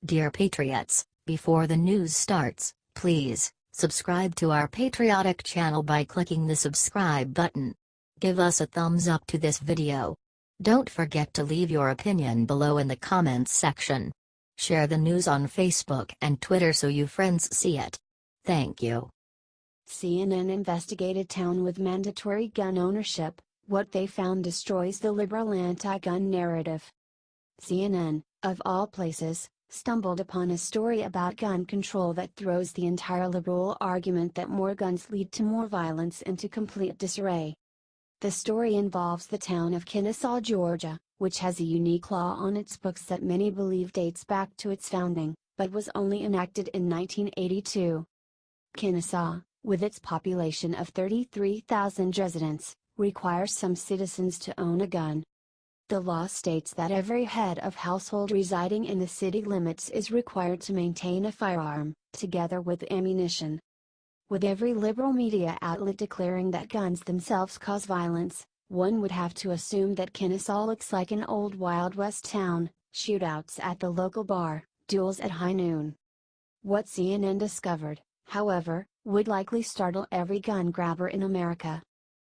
Dear Patriots, before the news starts, please subscribe to our patriotic channel by clicking the subscribe button. Give us a thumbs up to this video. Don't forget to leave your opinion below in the comments section. Share the news on Facebook and Twitter so you friends see it. Thank you. CNN investigated town with mandatory gun ownership. What they found destroys the liberal anti-gun narrative. CNN, of all places, stumbled upon a story about gun control that throws the entire liberal argument that more guns lead to more violence into complete disarray. The story involves the town of Kennesaw, Georgia, which has a unique law on its books that many believe dates back to its founding, but was only enacted in 1982. Kennesaw, with its population of 33,000 residents, requires some citizens to own a gun. The law states that every head of household residing in the city limits is required to maintain a firearm, together with ammunition. With every liberal media outlet declaring that guns themselves cause violence, one would have to assume that Kennesaw looks like an old Wild West town, shootouts at the local bar, duels at high noon. What CNN discovered, however, would likely startle every gun grabber in America.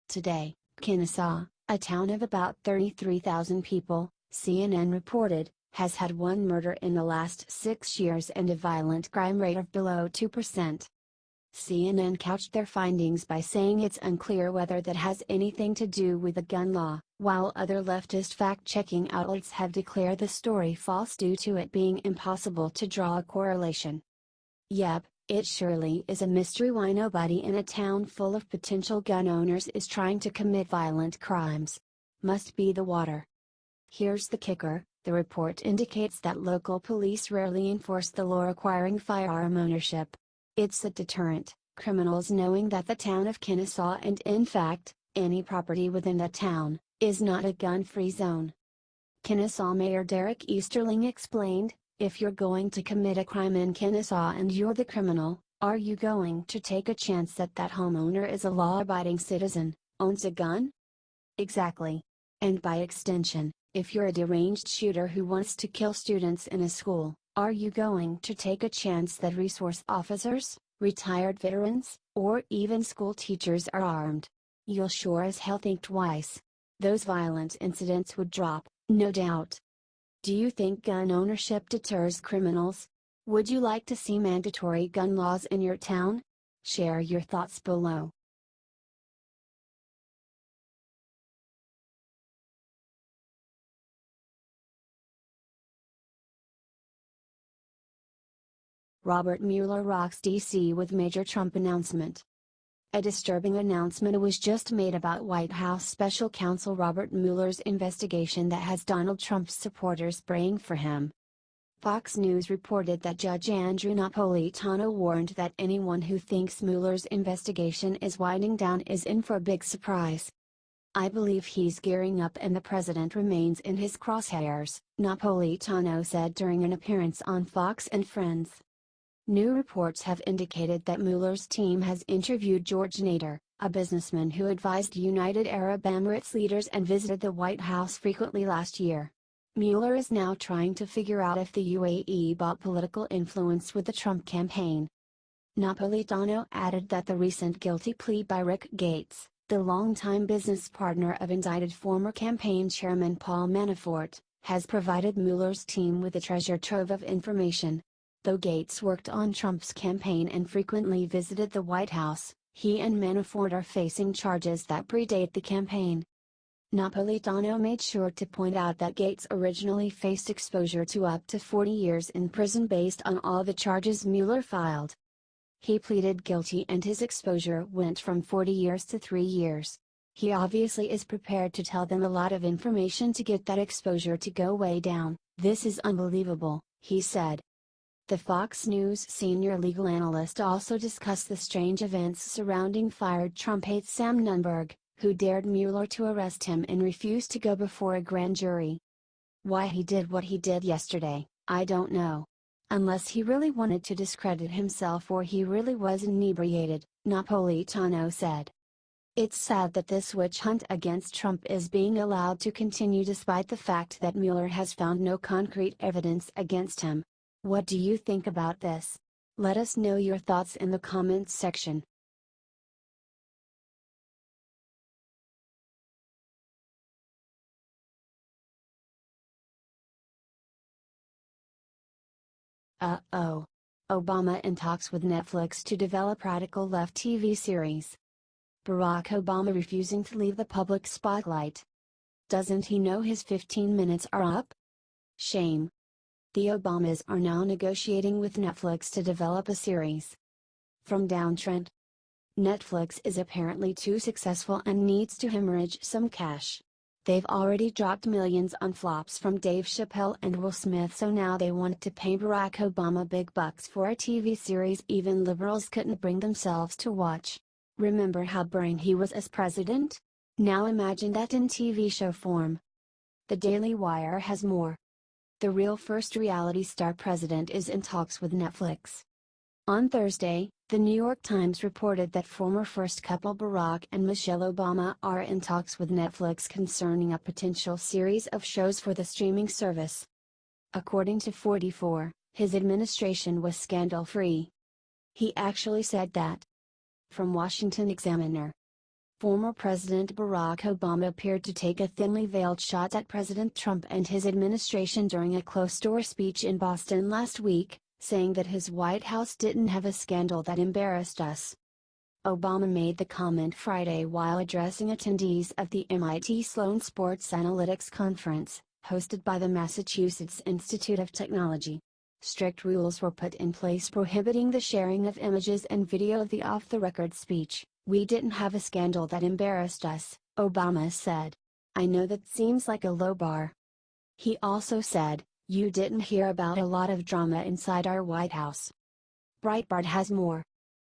Today, Kennesaw, a town of about 33,000 people, CNN reported, has had one murder in the last 6 years and a violent crime rate of below 2%. CNN couched their findings by saying it's unclear whether that has anything to do with the gun law, while other leftist fact-checking outlets have declared the story false due to it being impossible to draw a correlation. Yep, it surely is a mystery why nobody in a town full of potential gun owners is trying to commit violent crimes. Must be the water. Here's the kicker, the report indicates that local police rarely enforce the law requiring firearm ownership. It's a deterrent, criminals knowing that the town of Kennesaw and in fact, any property within that town, is not a gun-free zone. Kennesaw Mayor Derek Easterling explained, if you're going to commit a crime in Kennesaw and you're the criminal, are you going to take a chance that that homeowner is a law-abiding citizen, owns a gun? Exactly. And by extension, if you're a deranged shooter who wants to kill students in a school, are you going to take a chance that resource officers, retired veterans, or even school teachers are armed? You'll sure as hell think twice. Those violent incidents would drop, no doubt. Do you think gun ownership deters criminals? Would you like to see mandatory gun laws in your town? Share your thoughts below. Robert Mueller rocks D.C. with major Trump announcement. A disturbing announcement was just made about White House Special Counsel Robert Mueller's investigation that has Donald Trump's supporters praying for him. Fox News reported that Judge Andrew Napolitano warned that anyone who thinks Mueller's investigation is winding down is in for a big surprise. I believe he's gearing up and the president remains in his crosshairs, Napolitano said during an appearance on Fox and Friends. New reports have indicated that Mueller's team has interviewed George Nader, a businessman who advised United Arab Emirates leaders and visited the White House frequently last year. Mueller is now trying to figure out if the UAE bought political influence with the Trump campaign. Napolitano added that the recent guilty plea by Rick Gates, the longtime business partner of indicted former campaign chairman Paul Manafort, has provided Mueller's team with a treasure trove of information. Though Gates worked on Trump's campaign and frequently visited the White House, he and Manafort are facing charges that predate the campaign. Napolitano made sure to point out that Gates originally faced exposure to up to 40 years in prison based on all the charges Mueller filed. He pleaded guilty and his exposure went from 40 years to 3 years. He obviously is prepared to tell them a lot of information to get that exposure to go way down. This is unbelievable, he said. The Fox News senior legal analyst also discussed the strange events surrounding fired Trump aide Sam Nunberg, who dared Mueller to arrest him and refused to go before a grand jury. Why he did what he did yesterday, I don't know. Unless he really wanted to discredit himself or he really was inebriated, Napolitano said. It's sad that this witch hunt against Trump is being allowed to continue despite the fact that Mueller has found no concrete evidence against him. What do you think about this? Let us know your thoughts in the comments section. Uh-oh. Obama in talks with Netflix to develop radical left TV series. Barack Obama refusing to leave the public spotlight. Doesn't he know his 15 minutes are up? Shame. The Obamas are now negotiating with Netflix to develop a series. From Downtrend. Netflix is apparently too successful and needs to hemorrhage some cash. They've already dropped millions on flops from Dave Chappelle and Will Smith, so now they want to pay Barack Obama big bucks for a TV series even liberals couldn't bring themselves to watch. Remember how boring he was as president? Now imagine that in TV show form. The Daily Wire has more. The real first reality star president is in talks with Netflix. On Thursday, the New York Times reported that former first couple Barack and Michelle Obama are in talks with Netflix concerning a potential series of shows for the streaming service. According to 44, his administration was scandal-free. He actually said that. From Washington Examiner. Former President Barack Obama appeared to take a thinly veiled shot at President Trump and his administration during a closed-door speech in Boston last week, saying that his White House didn't have a scandal that embarrassed us. Obama made the comment Friday while addressing attendees at the MIT Sloan Sports Analytics Conference, hosted by the Massachusetts Institute of Technology. Strict rules were put in place prohibiting the sharing of images and video of the off-the-record speech. "We didn't have a scandal that embarrassed us," Obama said. "I know that seems like a low bar." He also said, "You didn't hear about a lot of drama inside our White House." Breitbart has more.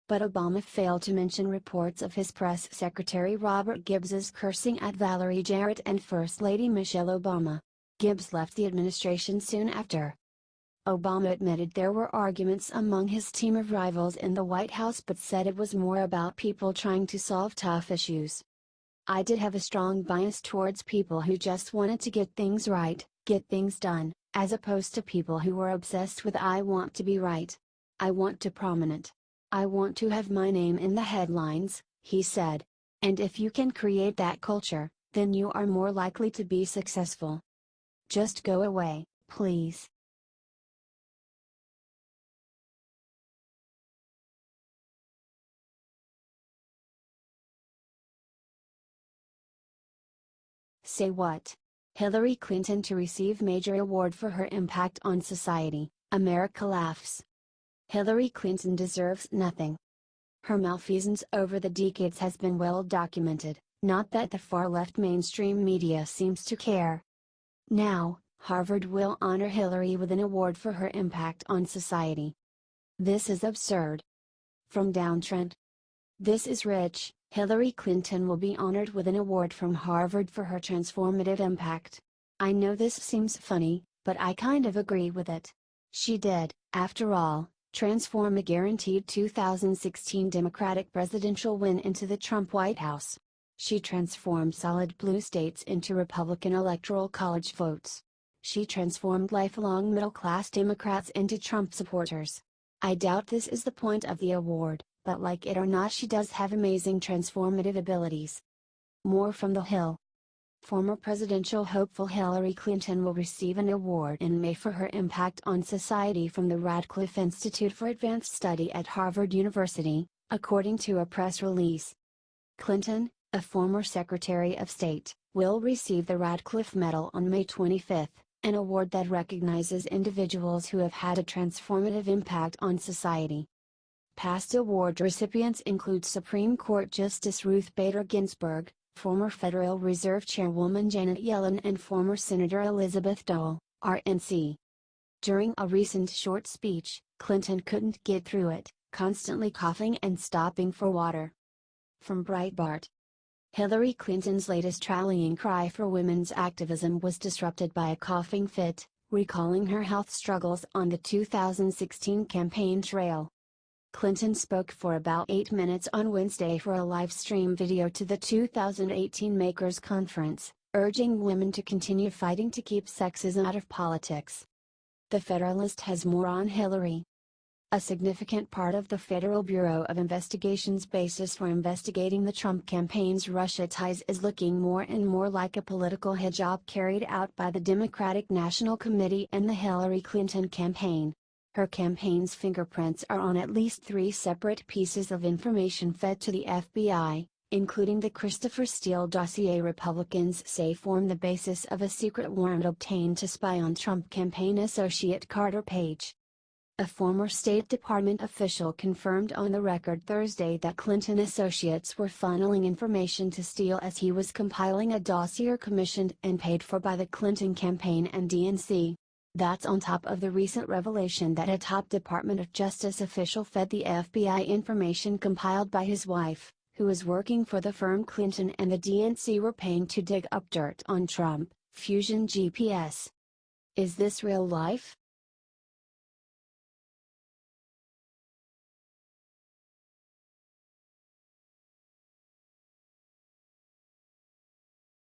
But Obama failed to mention reports of his press secretary Robert Gibbs's cursing at Valerie Jarrett and First Lady Michelle Obama. Gibbs left the administration soon after. Obama admitted there were arguments among his team of rivals in the White House but said it was more about people trying to solve tough issues. "I did have a strong bias towards people who just wanted to get things right, get things done, as opposed to people who were obsessed with 'I want to be right. I want to prominent. I want to have my name in the headlines,'" he said. "And if you can create that culture, then you are more likely to be successful. Just go away, please." Say what? Hillary Clinton to receive major award for her impact on society, America laughs. Hillary Clinton deserves nothing. Her malfeasance over the decades has been well documented, not that the far-left mainstream media seems to care. Now, Harvard will honor Hillary with an award for her impact on society. This is absurd. From Downtrend. This is rich. Hillary Clinton will be honored with an award from Harvard for her transformative impact. I know this seems funny, but I kind of agree with it. She did, after all, transform a guaranteed 2016 Democratic presidential win into the Trump White House. She transformed solid blue states into Republican Electoral College votes. She transformed lifelong middle-class Democrats into Trump supporters. I doubt this is the point of the award, but like it or not, she does have amazing transformative abilities. More from The Hill. Former presidential hopeful Hillary Clinton will receive an award in May for her impact on society from the Radcliffe Institute for Advanced Study at Harvard University, according to a press release. Clinton, a former Secretary of State, will receive the Radcliffe Medal on May 25, an award that recognizes individuals who have had a transformative impact on society. Past award recipients include Supreme Court Justice Ruth Bader Ginsburg, former Federal Reserve Chairwoman Janet Yellen and former Senator Elizabeth Dole, RNC. During a recent short speech, Clinton couldn't get through it, constantly coughing and stopping for water. From Breitbart. Hillary Clinton's latest rallying cry for women's activism was disrupted by a coughing fit, recalling her health struggles on the 2016 campaign trail. Clinton spoke for about 8 minutes on Wednesday for a live stream video to the 2018 Makers Conference, urging women to continue fighting to keep sexism out of politics. The Federalist has more on Hillary. A significant part of the Federal Bureau of Investigation's basis for investigating the Trump campaign's Russia ties is looking more and more like a political hijab carried out by the Democratic National Committee and the Hillary Clinton campaign. Her campaign's fingerprints are on at least 3 separate pieces of information fed to the FBI, including the Christopher Steele dossier Republicans say formed the basis of a secret warrant obtained to spy on Trump campaign associate Carter Page. A former State Department official confirmed on the record Thursday that Clinton associates were funneling information to Steele as he was compiling a dossier commissioned and paid for by the Clinton campaign and DNC. That's on top of the recent revelation that a top Department of Justice official fed the FBI information compiled by his wife, who was working for the firm Clinton and the DNC were paying to dig up dirt on Trump. Fusion GPS. Is this real life?